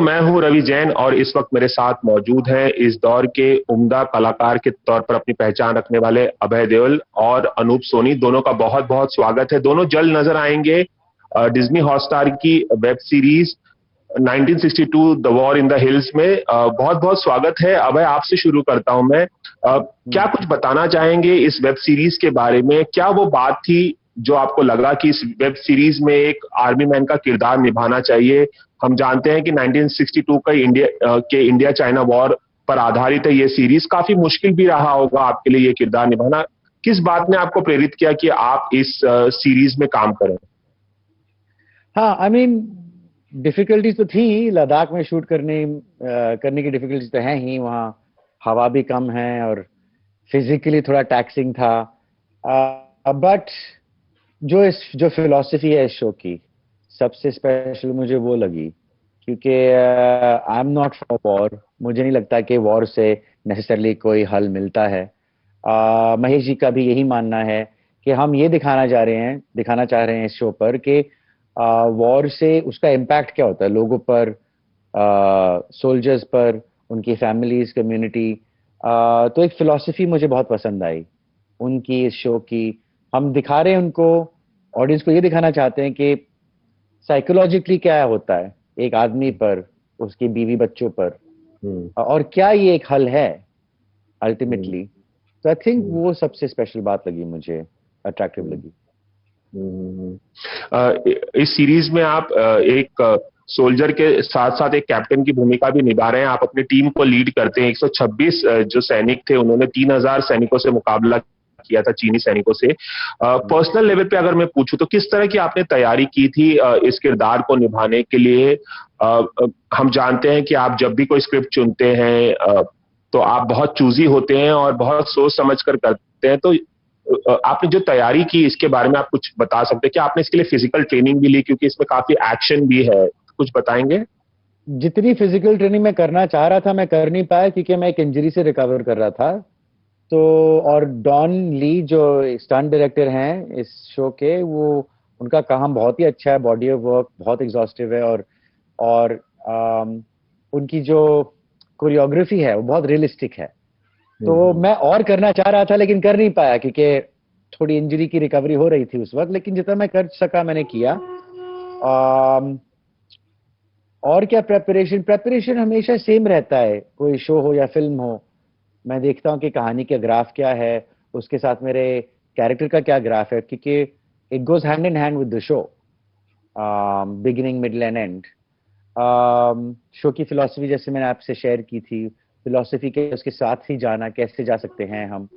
मैं हूं रवि जैन और इस वक्त मेरे साथ मौजूद हैं इस दौर के उम्दा कलाकार के तौर पर अपनी पहचान रखने वाले अभय देओल और अनूप सोनी। दोनों का बहुत बहुत स्वागत है। दोनों जल्द नजर आएंगे डिज्नी हॉटस्टार की web series 1962 the war in the hills में। बहुत बहुत स्वागत है। अभय, आपसे शुरू करता हूं मैं। क्या कुछ बताना चाहेंगे इस वेब सीरीज के बारे में? क्या वो बात थी जो आपको लगा कि इस वेब सीरीज में एक आर्मी मैन का किरदार निभाना चाहिए? हम जानते हैं कि 1962 का इंडिया चाइना वॉर पर आधारित है ये सीरीज। काफी मुश्किल भी रहा होगा आपके लिए ये किरदार निभाना। किस बात ने आपको प्रेरित किया कि आप इस सीरीज में काम करें? हाँ, आई मीन डिफिकल्टीज तो थी लद्दाख में शूट करने की डिफिकल्टीज तो है ही। वहाँ हवा भी कम है और फिजिकली थोड़ा टैक्सिंग था। बट जो फिलॉसफी है इस शो की, सबसे स्पेशल मुझे वो लगी, क्योंकि I am not for war. मुझे नहीं लगता कि वॉर से नेसेसरली कोई हल मिलता है। महेश जी का भी यही मानना है कि हम ये दिखाना चाह रहे हैं इस शो पर कि वॉर से उसका इम्पैक्ट क्या होता है लोगों पर, सोल्जर्स पर, उनकी फैमिलीज, कम्युनिटी। तो एक फिलॉसफी मुझे बहुत पसंद आई उनकी इस शो की। हम दिखा रहे हैं उनको, ऑडियंस को ये दिखाना चाहते हैं कि साइकोलॉजिकली क्या होता है एक आदमी पर, उसकी बीवी बच्चों पर, और क्या ये एक हल है अल्टीमेटली। तो आई थिंक वो सबसे स्पेशल बात लगी मुझे, अट्रैक्टिव लगी। इस सीरीज में आप एक सोल्जर के साथ साथ एक कैप्टन की भूमिका भी निभा रहे हैं। आप अपनी टीम को लीड करते हैं। 126 जो सैनिक थे, उन्होंने 3000 सैनिकों से मुकाबला किया था, चीनी सैनिकों से। पर्सनल लेवल पे अगर मैं पूछूं तो किस तरह की आपने तैयारी की थी इस किरदार को निभाने के लिए? हम जानते हैं कि आप जब भी कोई स्क्रिप्ट चुनते हैं तो आप बहुत चूजी होते हैं और बहुत सोच समझ कर करते हैं। तो आपने जो तैयारी की इसके बारे में आप कुछ बता सकते हैं कि आपने इसके लिए फिजिकल ट्रेनिंग भी ली, क्योंकि इसमें काफी एक्शन भी है? कुछ बताएंगे? जितनी फिजिकल ट्रेनिंग मैं करना चाह रहा था मैं कर नहीं पाया, क्योंकि मैं एक इंजरी से रिकवर कर रहा था। तो और डॉन ली जो स्टंट डायरेक्टर हैं इस शो के, वो उनका काम बहुत ही अच्छा है। बॉडी ऑफ वर्क बहुत एग्जॉस्टिव है और उनकी जो कोरियोग्राफी है वो बहुत रियलिस्टिक है। तो मैं और करना चाह रहा था लेकिन कर नहीं पाया, क्योंकि थोड़ी इंजरी की रिकवरी हो रही थी उस वक्त। लेकिन जितना मैं कर सका मैंने किया। और क्या, प्रेपरेशन हमेशा सेम रहता है, कोई शो हो या फिल्म हो। मैं देखता हूँ कि कहानी का ग्राफ क्या है, उसके साथ मेरे कैरेक्टर का क्या ग्राफ है, क्योंकि it goes hand in hand with the show, beginning, middle and and. Show की फिलॉसफी जैसे मैंने आपसे शेयर की थी, फिलॉसफी के उसके साथ ही जाना, कैसे जा सकते हैं हम।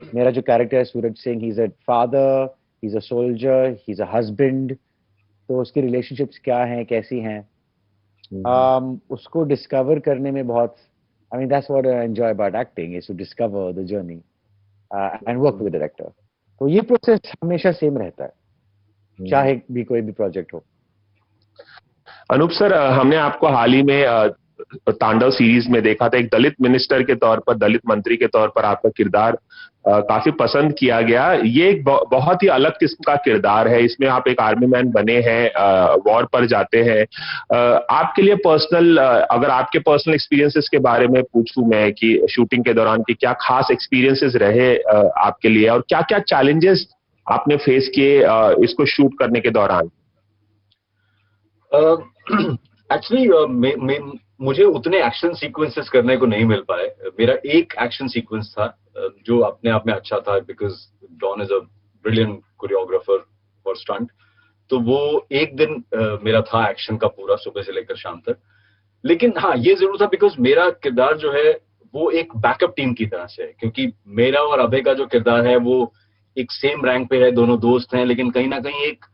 मेरा जो कैरेक्टर है Suraj Singh, he is a father, he is a soldier, he is a husband. तो उसकी रिलेशनशिप्स क्या हैं, कैसी हैं, उसको डिस्कवर करने में बहुत, I mean, that's what I enjoy about acting, is to discover the journey and work with the director. तो ये प्रोसेस हमेशा सेम रहता है, चाहे भी कोई भी प्रोजेक्ट हो। अनूप सर, हमने आपको हाल ही में तांडव सीरीज में देखा था। एक दलित मिनिस्टर के तौर पर, दलित मंत्री के तौर पर आपका किरदार काफी पसंद किया गया। ये एक बहुत ही अलग किस्म का किरदार है। इसमें आप एक आर्मी मैन बने हैं, वॉर पर जाते हैं। आपके लिए पर्सनल, अगर आपके पर्सनल एक्सपीरियंसेस के बारे में पूछूं मैं कि शूटिंग के दौरान की क्या खास एक्सपीरियंसेस रहे आपके लिए, और क्या क्या चैलेंजेस आपने फेस किए इसको शूट करने के दौरान? एक्चुअली मुझे उतने एक्शन सीक्वेंसेस करने को नहीं मिल पाए। मेरा एक एक्शन सीक्वेंस था जो अपने आप में अच्छा था, because Don is a brilliant choreographer for stunt. तो वो एक दिन मेरा था एक्शन का पूरा, सुबह से लेकर शाम तक। लेकिन हाँ, ये जरूर था बिकॉज मेरा किरदार जो है वो एक बैकअप टीम की तरह से है, क्योंकि मेरा और अभय का जो किरदार है वो एक सेम रैंक पे है, दोनों दोस्त हैं, लेकिन कहीं ना कहीं एक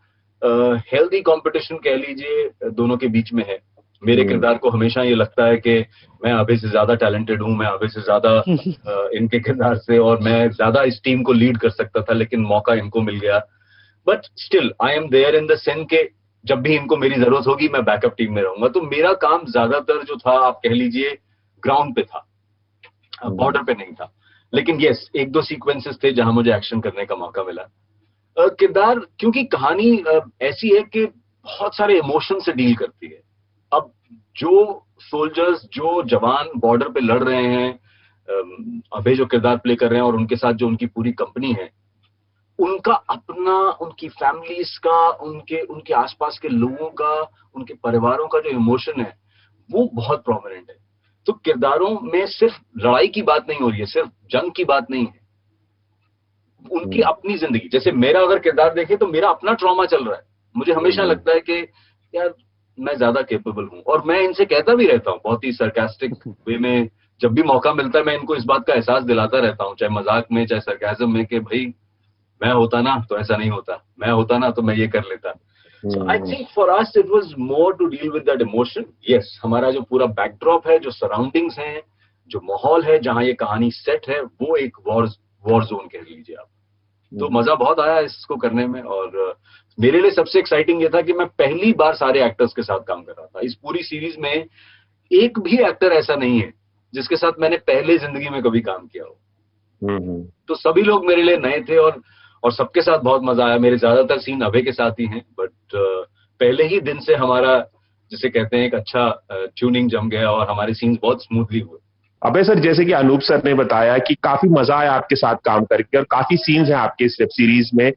हेल्दी कंपटीशन कह लीजिए दोनों के बीच में है। मेरे किरदार को हमेशा ये लगता है कि मैं अभय से ज्यादा टैलेंटेड हूँ, मैं अभय से ज्यादा इनके किरदार से, और मैं ज्यादा इस टीम को लीड कर सकता था, लेकिन मौका इनको मिल गया। But still I am there in the sense के जब भी इनको मेरी जरूरत होगी मैं बैकअप टीम में रहूंगा। तो मेरा काम ज्यादातर जो था, आप कह लीजिए ग्राउंड पे था, बॉर्डर पे नहीं था। लेकिन यस, एक दो सीक्वेंसेस थे जहां मुझे एक्शन करने का मौका मिला। किरदार, क्योंकि कहानी ऐसी है कि बहुत सारे इमोशन से डील करती है, जो सोल्जर्स, जो जवान बॉर्डर पे लड़ रहे हैं, अभय जो किरदार प्ले कर रहे हैं और उनके साथ जो उनकी पूरी कंपनी है, उनका अपना, उनकी फैमिलीज का, उनके उनके आसपास के लोगों का, उनके परिवारों का जो इमोशन है वो बहुत प्रोमिनेंट है। तो किरदारों में सिर्फ लड़ाई की बात नहीं हो रही है, सिर्फ जंग की बात नहीं है, उनकी अपनी जिंदगी। जैसे मेरा अगर किरदार देखे तो मेरा अपना ट्रॉमा चल रहा है। मुझे हमेशा लगता है कि यार मैं ज्यादा केपेबल हूं, और मैं इनसे कहता भी रहता हूँ बहुत ही सरकास्टिक वे में। जब भी मौका मिलता है मैं इनको इस बात का एहसास दिलाता रहता हूँ, चाहे मजाक में चाहे सरकाज़म में, कि भाई मैं होता ना तो ऐसा नहीं होता, मैं होता ना तो मैं ये कर लेता। So I think for us it was more to deal with that emotion. Yes, हमारा जो पूरा बैकड्रॉप है, जो सराउंडिंग्स हैं, जो माहौल है जहाँ ये कहानी सेट है, वो एक वॉर जोन कह लीजिए आप। तो मजा बहुत आया इसको करने में, और मेरे लिए सबसे एक्साइटिंग ये था कि मैं पहली बार सारे एक्टर्स के साथ काम कर रहा था। इस पूरी सीरीज में एक भी एक्टर ऐसा नहीं है जिसके साथ मैंने पहले जिंदगी में कभी काम किया हो। तो सभी लोग मेरे लिए नए थे, और सबके साथ बहुत मजा आया। मेरे ज्यादातर सीन अभय के साथ ही हैं, बट पहले ही दिन से हमारा, जिसे कहते हैं, एक अच्छा ट्यूनिंग जम गया और हमारे सीन्स बहुत स्मूथली हुए। अभय सर, जैसे कि अनूप सर ने बताया कि काफी मजा आया आपके साथ काम करके और काफी सीन्स हैं आपके इस वेब सीरीज में।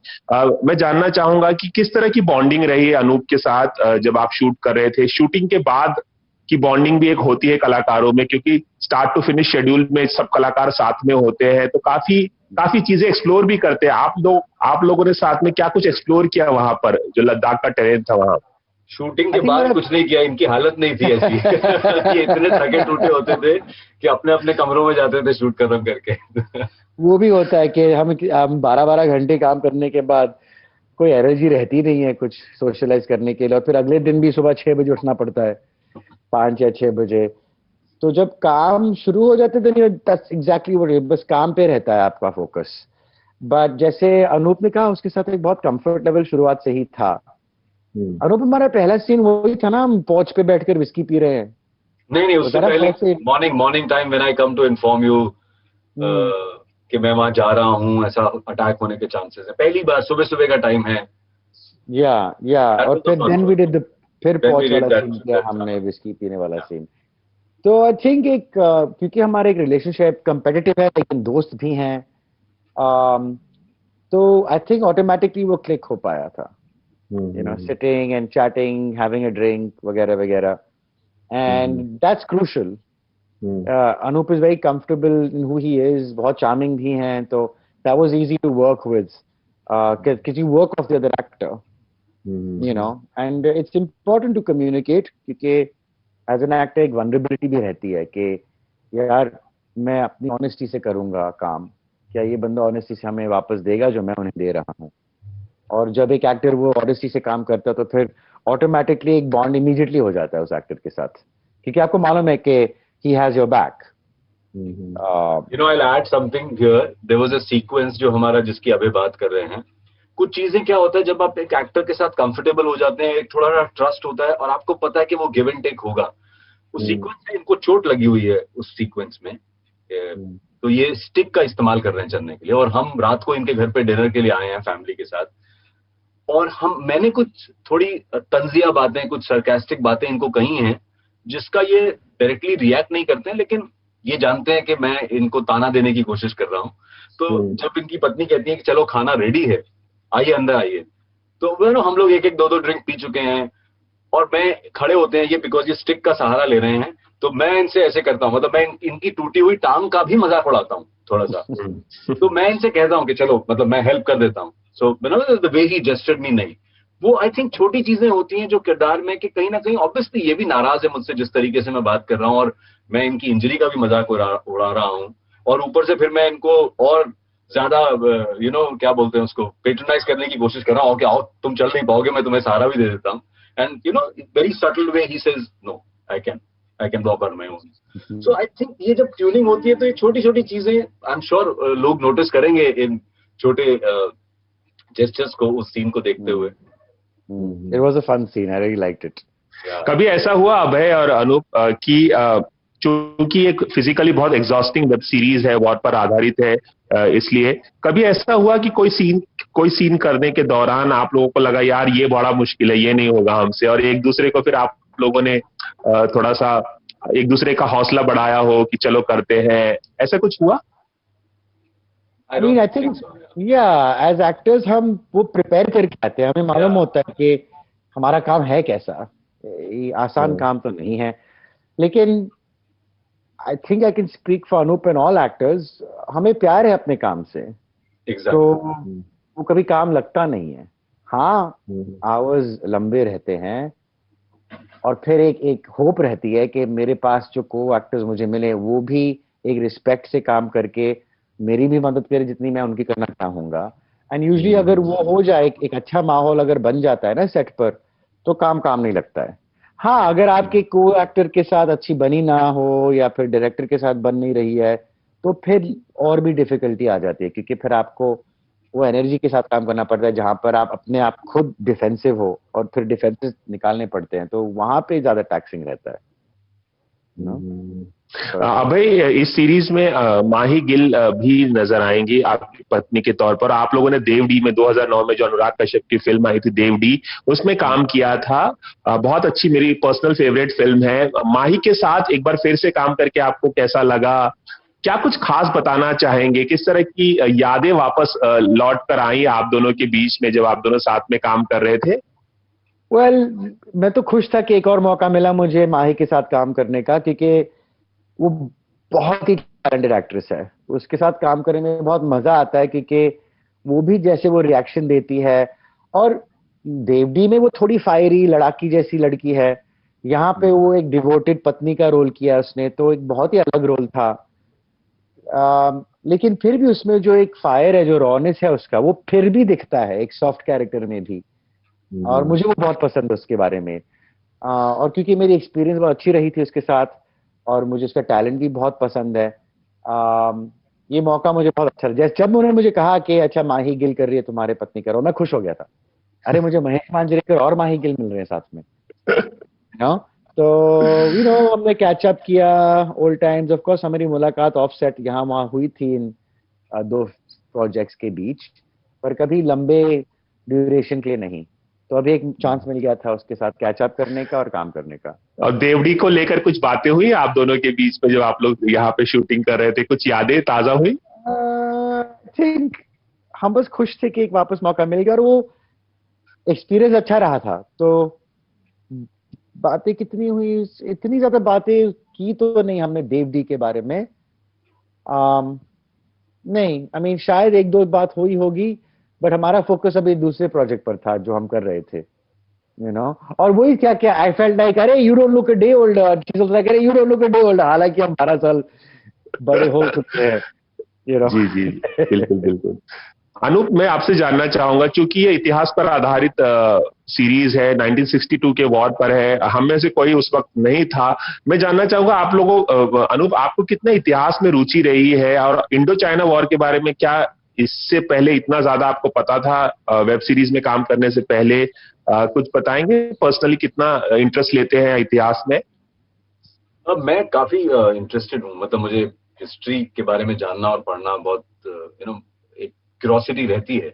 मैं जानना चाहूंगा कि किस तरह की बॉन्डिंग रही अनूप के साथ जब आप शूट कर रहे थे। शूटिंग के बाद की बॉन्डिंग भी एक होती है कलाकारों में, क्योंकि स्टार्ट टू फिनिश शेड्यूल में सब कलाकार साथ में होते हैं, तो काफी चीजें एक्सप्लोर भी करते हैं। आप लोगों ने साथ में क्या कुछ एक्सप्लोर किया वहां पर, जो लद्दाख का टेरेन था वहां? शूटिंग के बाद कुछ नहीं किया, इनकी हालत नहीं थी ऐसी ये इतने थके टूटे होते थे कि अपने अपने कमरों में जाते थे शूट खत्म करके वो भी होता है कि हम 12-12 घंटे काम करने के बाद कोई एनर्जी रहती नहीं है कुछ सोशलाइज करने के लिए, और फिर अगले दिन भी सुबह 6 बजे उठना पड़ता है, 5 या 6 बजे। तो जब काम शुरू हो जाते थे, दैट्स एग्जैक्टली व्हाट, बस काम पे रहता है आपका फोकस। बट जैसे अनूप ने कहा, उसके साथ एक बहुत कंफर्ट लेवल शुरुआत से ही था। अनूप, हमारा पहला सीन वही था ना, हम पोर्च पे बैठकर विस्की पी रहे हैं। नहीं, उससे पहले morning time when I come to inform you कि मैं वहां जा रहा हूँ, ऐसा अटैक होने के चांसेस है। पहली बार सुबह का टाइम है। या और फिर देन वी डिड फिर पोर्च वाला सीन किया हमने, विस्की पीने वाला सीन। तो आई थिंक एक क्योंकि हमारा एक रिलेशनशिप कम्पिटिटिव है लेकिन दोस्त भी हैं, तो आई थिंक ऑटोमेटिकली वो क्लिक हो पाया था, you know, sitting and chatting, having a drink वगैरह वगैरह, and that's crucial. Anoop is very comfortable in who he is, बहुत चार्मिंग भी हैं, तो that was easy to work with, because you work off the other actor, you know, and it's important to communicate, क्योंकि as an actor एक vulnerability भी रहती है कि यार मैं अपनी ऑनेस्टी से करूंगा काम, क्या ये बंदा ऑनेस्टी से हमें वापस देगा जो मैं उन्हें दे रहा हूँ। और जब एक एक्टर वो ऑनेस्टी से काम करता है तो फिर ऑटोमेटिकली एक बॉन्ड इमीडिएटली हो जाता है उस एक्टर के साथ, क्योंकि आपको मालूम है कि he has your back. You know, I'll add something here. There was a sequence जो हमारा, जिसकी अभी बात कर रहे हैं। कुछ चीजें क्या होता है, जब आप एक एक्टर के साथ कंफर्टेबल हो जाते हैं, एक थोड़ा सा ट्रस्ट होता है और आपको पता है कि वो गिव एंड टेक होगा। उस सीक्वेंस में इनको चोट लगी हुई है उस सीक्वेंस में, तो ये स्टिक का इस्तेमाल कर रहे हैं चलने के लिए, और हम रात को इनके घर पे डिनर के लिए आए हैं फैमिली के साथ, और मैंने कुछ थोड़ी तंजिया बातें, कुछ सरकास्टिक बातें इनको कही हैं, जिसका ये डायरेक्टली रिएक्ट नहीं करते हैं, लेकिन ये जानते हैं कि मैं इनको ताना देने की कोशिश कर रहा हूँ। तो जब इनकी पत्नी कहती है कि चलो खाना रेडी है, आइए अंदर आइए, तो हम लोग एक 2 ड्रिंक पी चुके हैं और मैं खड़े होते हैं, ये बिकॉज ये स्टिक का सहारा ले रहे हैं, तो मैं इनसे ऐसे करता हूँ, मतलब मैं इनकी टूटी हुई टांग का भी मजाक उड़ाता हूँ थोड़ा सा तो मैं इनसे कहता हूँ कि चलो, मतलब मैं हेल्प कर देता हूँ। सो द वे ही जेस्चर्ड मी, नहीं, वो आई थिंक छोटी चीजें होती हैं जो किरदार में, कि कहीं ना कहीं ऑब्वियसली ये भी नाराज है मुझसे जिस तरीके से मैं बात कर रहा हूँ, और मैं इनकी इंजरी का भी मजाक उड़ा रहा हूँ, और ऊपर से फिर मैं इनको और ज्यादा क्या बोलते हैं उसको, पेट्रोनाइज करने की कोशिश कर रहा हूँ कि आओ तुम चल नहीं पाओगे, मैं तुम्हें सहारा भी दे देता हूँ। And very subtle way he says no, I can walk on my own. So I think ये जब ट्यूनिंग होती है तो ये छोटी छोटी चीजें आई एम श्योर लोग नोटिस करेंगे इन छोटे जेस्चर्स को उस सीन को देखते हुए। It was a fun scene. I really liked it. कभी ऐसा हुआ अभय और अनूप कि चूंकि एक फिजिकली बहुत एग्जॉस्टिंग वेब सीरीज है, वॉर पर आधारित है, इसलिए कभी ऐसा हुआ कि कोई सीन करने के दौरान आप लोगों को लगा यार ये बड़ा मुश्किल है, ये नहीं होगा हमसे, और एक दूसरे को फिर आप लोगों ने थोड़ा सा एक दूसरे का हौसला बढ़ाया हो कि चलो करते हैं, ऐसा कुछ हुआ? I mean, I think, yeah, as actors हम वो प्रिपेयर करके आते हैं, हमें मालूम होता है कि हमारा काम है कैसा, ये आसान काम तो नहीं है, लेकिन I think I can speak for Anup and all actors, हमें प्यार है अपने काम से, तो वो कभी काम लगता नहीं है। हाँ, आवर्स लंबे रहते हैं और फिर एक होप रहती है कि मेरे पास जो को एक्टर्स मुझे मिले वो भी एक रिस्पेक्ट से काम करके मेरी भी मदद करे जितनी मैं उनकी करना चाहूंगा। एंड यूजुअली अगर वो हो जाए, एक अच्छा माहौल अगर बन जाता है ना सेट पर, तो काम नहीं लगता है। हाँ, अगर आपके को एक्टर के साथ अच्छी बनी ना हो या फिर डायरेक्टर के साथ बन नहीं रही है, तो फिर और भी डिफिकल्टी आ जाती है, क्योंकि फिर आपको वो एनर्जी के साथ काम करना पड़ता है जहां पर आप अपने आप खुद डिफेंसिव हो और फिर डिफेंसेस निकालने पड़ते हैं, तो वहां पे ज्यादा टैक्सिंग रहता है। अभय, इस सीरीज में माही गिल भी नजर आएंगी आपकी पत्नी के तौर पर। आप लोगों ने देवडी में 2009 में जो अनुराग कश्यप की फिल्म आई थी देवडी, उसमें काम किया था। बहुत अच्छी, मेरी पर्सनल फेवरेट फिल्म है। माही के साथ एक बार फिर से काम करके आपको कैसा लगा? क्या कुछ खास बताना चाहेंगे? किस तरह की यादें वापस लौट कर आई आप दोनों के बीच में जब आप दोनों साथ में काम कर रहे थे? मैं तो खुश था कि एक और मौका मिला मुझे माही के साथ काम करने का, क्योंकि वो बहुत ही टैलेंटेड एक्ट्रेस है। उसके साथ काम करने में बहुत मजा आता है, क्योंकि वो भी जैसे वो रिएक्शन देती है, और देवडी में वो थोड़ी फायरी लड़ाकी जैसी लड़की है, यहाँ पे वो एक डिवोटेड पत्नी का रोल किया उसने, तो एक बहुत ही अलग रोल था। लेकिन फिर भी उसमें जो एक फायर है, जो रॉनेस है उसका, वो फिर भी दिखता है एक सॉफ्ट कैरेक्टर में भी, और मुझे वो बहुत पसंद है उसके बारे में। और क्योंकि मेरी एक्सपीरियंस बहुत अच्छी रही थी उसके साथ, और मुझे उसका टैलेंट भी बहुत पसंद है, ये मौका मुझे बहुत अच्छा लगा। जब उन्होंने मुझे कहा कि अच्छा माही गिल कर रही है तुम्हारे पत्नी का रोल, मैं खुश हो गया था। अरे मुझे महेश मांजरेकर और माही गिल मिल रहे हैं साथ में, तो हमने कैचअप किया, ओल्ड टाइम्स। ऑफ कोर्स हमारी मुलाकात ऑफ सेट यहाँ वहाँ हुई थी इन दो प्रोजेक्ट्स के बीच, पर कभी लंबे ड्यूरेशन के लिए नहीं। तो अभी एक चांस मिल गया था उसके साथ कैचअप करने का और काम करने का। और देवडी को लेकर कुछ बातें हुई आप दोनों के बीच में जब आप लोग यहाँ पे शूटिंग कर रहे थे? कुछ यादें ताजा हुई? थिंक हम बस खुश थे कि एक वापस मौका मिल गया, और वो एक्सपीरियंस अच्छा रहा था। तो बातें कितनी हुई, इतनी ज्यादा बातें की तो नहीं हमने देवडी के बारे में। नहीं, आई मीन शायद एक दो बात हुई होगी, बट हमारा फोकस अभी दूसरे प्रोजेक्ट पर था जो हम कर रहे थे, और वही क्या आई फेल्ट लाइक अरे you don't look a day older, अरे you don't look a day older, हालांकि हम 12 साल बड़े हो चुके हैं। जी बिल्कुल बिल्कुल। अनूप, मैं आपसे जानना चाहूंगा, क्योंकि ये इतिहास पर आधारित सीरीज है, 1962 के वॉर पर है, हम में से कोई उस वक्त नहीं था। मैं जानना चाहूंगा आप लोगों, अनूप, आपको कितना इतिहास में रुचि रही है, और इंडो चाइना वॉर के बारे में क्या इससे पहले इतना ज्यादा आपको पता था? वेब सीरीज में काम करने से पहले कुछ बताएंगे? पर्सनली कितना इंटरेस्ट लेते हैं इतिहास में? मैं काफी इंटरेस्टेड हूँ, मतलब मुझे हिस्ट्री के बारे में जानना और पढ़ना बहुत एक क्यूरियोसिटी रहती है।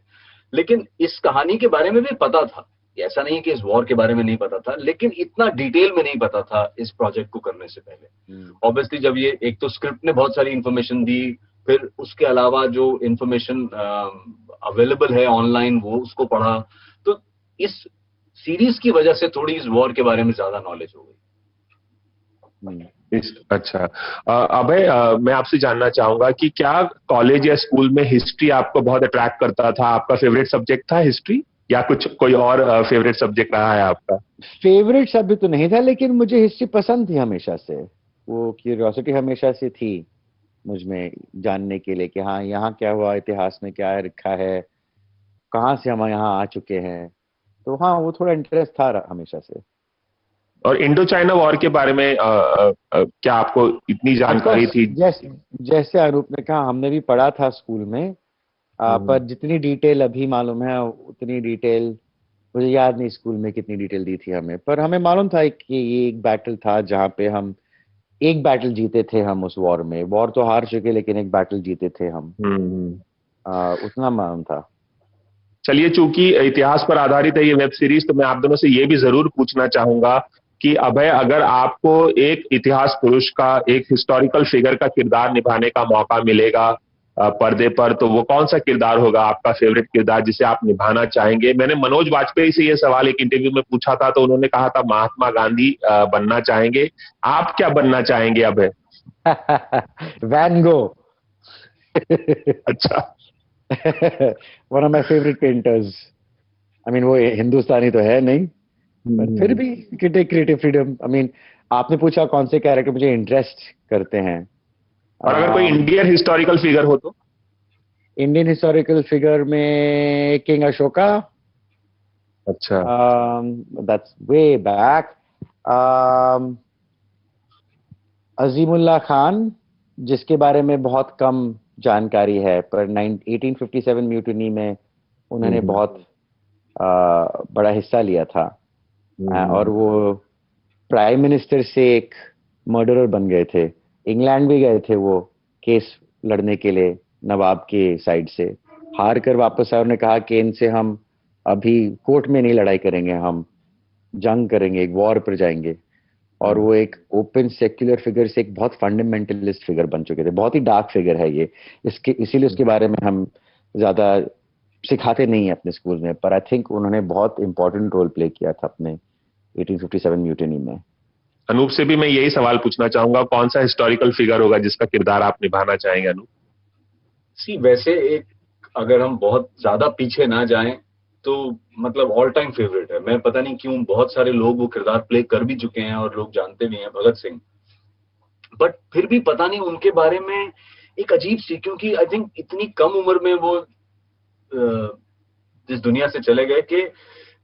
लेकिन इस कहानी के बारे में भी पता था, ऐसा नहीं कि इस वॉर के बारे में नहीं पता था, लेकिन इतना डिटेल में नहीं पता था इस प्रोजेक्ट को करने से पहले। ऑब्वियसली जब ये, एक तो स्क्रिप्ट ने बहुत सारी इंफॉर्मेशन दी, फिर उसके अलावा जो इंफॉर्मेशन अवेलेबल है ऑनलाइन वो उसको पढ़ा, तो इस सीरीज की वजह से थोड़ी इस वॉर के बारे में ज्यादा नॉलेज हो गई। अच्छा, अभय, मैं आपसे जानना चाहूंगा कि क्या कॉलेज या स्कूल में हिस्ट्री आपको बहुत अट्रैक्ट करता था? आपका फेवरेट सब्जेक्ट था हिस्ट्री, या कुछ कोई और फेवरेट सब्जेक्ट रहा है आपका? फेवरेट सब्जेक्ट तो नहीं था, लेकिन मुझे हिस्ट्री पसंद थी हमेशा से। वो क्यूरियोसिटी हमेशा से थी मुझ में जानने के लिए कि हाँ यहाँ क्या हुआ, इतिहास में क्या लिखा है, कहाँ से हम यहाँ आ चुके हैं। तो हाँ, वो थोड़ा इंटरेस्ट था हमेशा से। और इंडो चाइना वॉर के बारे में क्या आपको इतनी जानकारी थी? जैसे अनूप ने कहा, हमने भी पढ़ा था स्कूल में, पर जितनी डिटेल अभी मालूम है उतनी डिटेल मुझे याद नहीं स्कूल में कितनी डिटेल दी थी हमें। पर हमें मालूम था कि ये एक बैटल था जहाँ पे हम एक बैटल जीते थे हम उस वॉर में। वॉर तो हार चुके, लेकिन एक बैटल जीते थे हम, उतना मालूम था। चलिए, चूंकि इतिहास पर आधारित है ये वेब सीरीज, तो मैं आप दोनों से ये भी जरूर पूछना चाहूंगा कि अभय, अगर आपको एक इतिहास पुरुष का, एक हिस्टोरिकल फिगर का किरदार निभाने का मौका मिलेगा पर्दे पर, तो वो कौन सा किरदार होगा आपका फेवरेट किरदार जिसे आप निभाना चाहेंगे? मैंने मनोज वाजपेयी से ये सवाल एक इंटरव्यू में पूछा था, तो उन्होंने कहा था महात्मा गांधी बनना चाहेंगे। आप क्या बनना चाहेंगे अभय? Van Gogh. अच्छा। One of my favourite painters. I mean वो हिंदुस्तानी तो है नहीं, पर फिर भी take creative freedom. I mean आपने पूछा कौन से कैरेक्टर मुझे इंटरेस्ट करते हैं, और अगर कोई इंडियन हिस्टोरिकल फिगर हो तो? इंडियन हिस्टोरिकल फिगर में किंग अशोका। अच्छा। That's way back. Azimullah Khan, जिसके बारे में बहुत कम जानकारी है, पर 1857 म्यूटिनी में उन्होंने बहुत बड़ा हिस्सा लिया था, और वो प्राइम मिनिस्टर से एक मर्डरर बन गए थे। इंग्लैंड भी गए थे वो केस लड़ने के लिए नवाब के साइड से, हार कर वापस आए। उन्होंने कहा कि इनसे हम अभी कोर्ट में नहीं लड़ाई करेंगे, हम जंग करेंगे, एक वॉर पर जाएंगे। और वो एक ओपन सेक्युलर फिगर से एक बहुत फंडामेंटलिस्ट फिगर बन चुके थे। बहुत ही डार्क फिगर है ये, इसीलिए उसके बारे में हम ज्यादा सिखाते नहीं है अपने स्कूल में, पर आई थिंक उन्होंने बहुत इंपॉर्टेंट रोल प्ले किया था अपने 1857 म्यूटिनी में। अनूप से भी मैं यही सवाल पूछना चाहूंगा, कौन सा हिस्टोरिकल फिगर होगा जिसका किरदार आप निभाना चाहेंगे अनूप? वैसे एक, अगर हम बहुत ज्यादा पीछे ना जाएं तो मतलब ऑल टाइम फेवरेट है। मैं पता नहीं क्यों, बहुत सारे लोग वो किरदार प्ले कर भी चुके हैं और लोग जानते भी हैं, भगत सिंह। बट फिर भी पता नहीं उनके बारे में एक अजीब सी, क्योंकि आई थिंक इतनी कम उम्र में वो जिस दुनिया से चले गए कि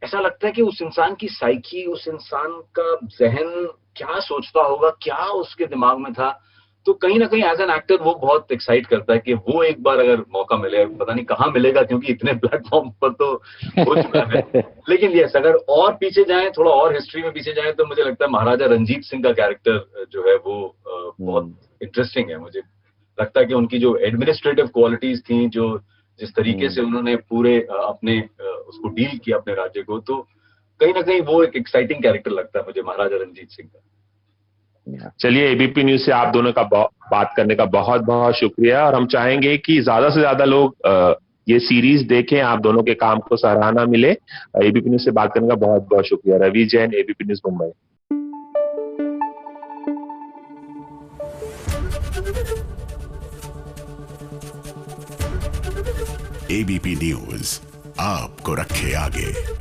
ऐसा लगता है कि उस इंसान की साइकी, उस इंसान का जहन क्या सोचता होगा, क्या उसके दिमाग में था। तो कहीं ना कहीं एज एन एक्टर वो बहुत एक्साइट करता है कि वो एक बार अगर मौका मिले, पता नहीं कहाँ मिलेगा क्योंकि इतने प्लेटफॉर्म पर तो हो चुका है। लेकिन यस, अगर और पीछे जाएं, थोड़ा और हिस्ट्री में पीछे जाएं, तो मुझे लगता है महाराजा रंजीत सिंह का कैरेक्टर जो है वो बहुत इंटरेस्टिंग है। मुझे लगता है कि उनकी जो एडमिनिस्ट्रेटिव क्वालिटीज थी, जो जिस तरीके से उन्होंने पूरे अपने उसको डील किया अपने राज्य को, तो कहीं ना कहीं वो एक एक्साइटिंग कैरेक्टर लगता है मुझे महाराजा रंजीत सिंह का। चलिए, एबीपी न्यूज से आप दोनों का बात करने का बहुत बहुत शुक्रिया, और हम चाहेंगे कि ज्यादा से ज्यादा लोग ये सीरीज देखें, आप दोनों के काम को सराहना मिले। एबीपी न्यूज से बात करने का बहुत बहुत शुक्रिया। Ravi Jain, ABP news, Mumbai. ABP news आपको रखे आगे।